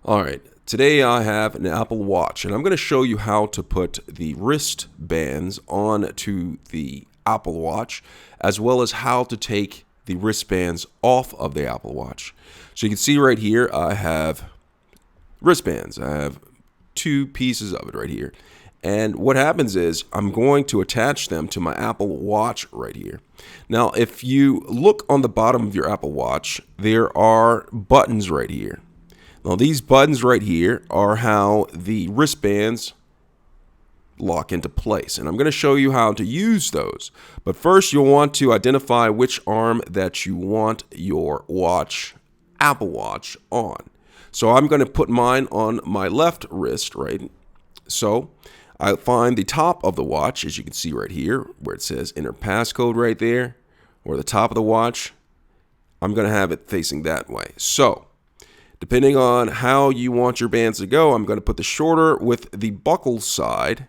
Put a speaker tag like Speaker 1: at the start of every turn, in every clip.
Speaker 1: Alright, today I have an Apple Watch and I'm going to show you how to put the wristbands onto the Apple Watch, as well as how to take the wristbands off of the Apple Watch. So you can see right here I have wristbands. I have two pieces of it right here. And what happens is I'm going to attach them to my Apple Watch right here. Now, if you look on the bottom of your Apple Watch, there are buttons right here. Now, these buttons right here are how the wristbands lock into place. And I'm going to show you how to use those. But first, you'll want to identify which arm that you want your Apple Watch on. So I'm going to put mine on my left wrist, right? So I find the top of the watch, as you can see right here, where it says enter passcode right there, or the top of the watch. I'm going to have it facing that way. So depending on how you want your bands to go, I'm going to put the shorter with the buckle side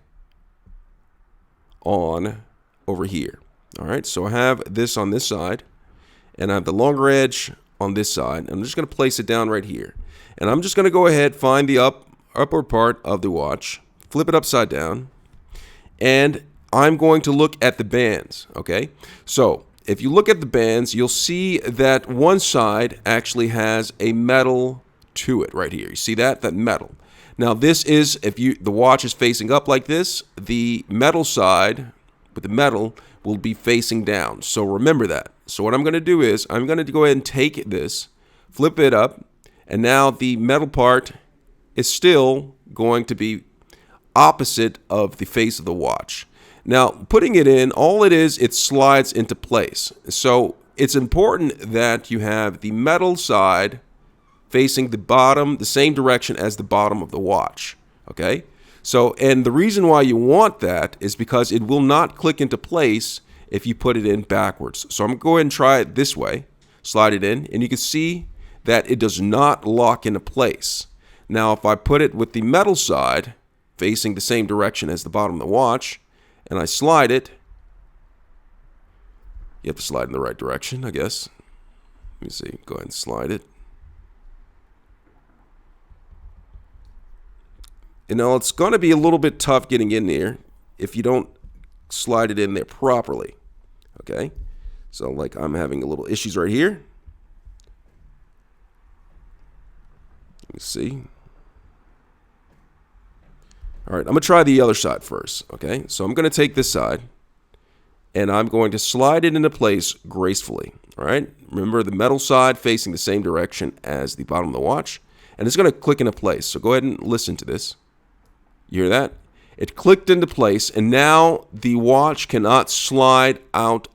Speaker 1: on over here. All right, so I have this on this side, and I have the longer edge on this side. I'm just going to place it down right here. And I'm just going to go ahead, find the upper part of the watch, flip it upside down, and I'm going to look at the bands, okay? So if you look at the bands, you'll see that one side actually has a metal to it right here. You see that metal. Now this is, if the watch is facing up like this, the metal side with the metal will be facing down. So remember that. So what I'm going to do is I'm going to go ahead and take this, flip it up, and now the metal part is still going to be opposite of the face of the watch. Now, putting it in, all it is, it slides into place. So it's important that you have the metal side facing the bottom, the same direction as the bottom of the watch, okay? So, and the reason why you want that is because it will not click into place if you put it in backwards. So I'm going to go ahead and try it this way, slide it in, and you can see that it does not lock into place. Now, if I put it with the metal side facing the same direction as the bottom of the watch, and I slide it, you have to slide in the right direction, I guess. Let me see, go ahead and slide it. And now it's going to be a little bit tough getting in there if you don't slide it in there properly, okay? So like I'm having a little issues right here. Let me see. All right, I'm going to try the other side first, okay? So I'm going to take this side, and I'm going to slide it into place gracefully, all right? Remember, the metal side facing the same direction as the bottom of the watch, and it's going to click into place. So go ahead and listen to this. You hear that? It clicked into place, and now the watch cannot slide out,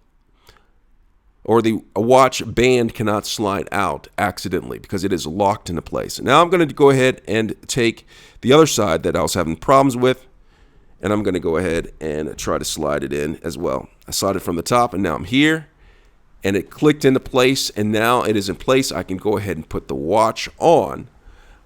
Speaker 1: or the watch band cannot slide out accidentally because it is locked into place. And now I'm going to go ahead and take the other side that I was having problems with, and I'm going to go ahead and try to slide it in as well. I slide it from the top, and now I'm here, and it clicked into place, and now it is in place. I can go ahead and put the watch on.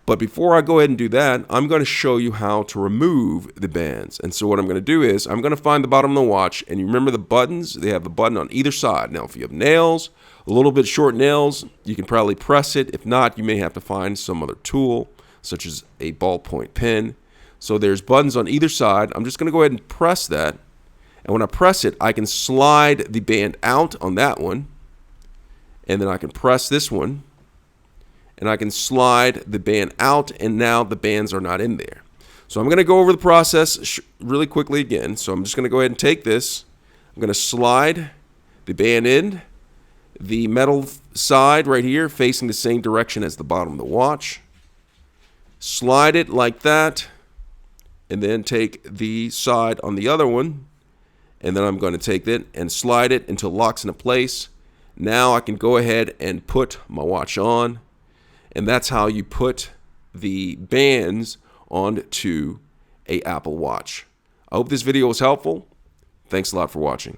Speaker 1: But before I go ahead and do that, I'm going to show you how to remove the bands. And so what I'm going to do is I'm going to find the bottom of the watch, and you remember the buttons? They have the button on either side. Now, if you have nails, a little bit short nails, you can probably press it. If not, you may have to find some other tool, such as a ballpoint pen. So there's buttons on either side. I'm just going to go ahead and press that. And when I press it, I can slide the band out on that one. And then I can press this one. And I can slide the band out, and now the bands are not in there. So I'm going to go over the process really quickly again. So I'm just going to go ahead and take this. I'm going to slide the band in, the metal side right here facing the same direction as the bottom of the watch. Slide it like that, and then take the side on the other one, and then I'm going to take it and slide it until it locks into place. Now I can go ahead and put my watch on. And that's how you put the bands onto an Apple Watch. I hope this video was helpful. Thanks a lot for watching.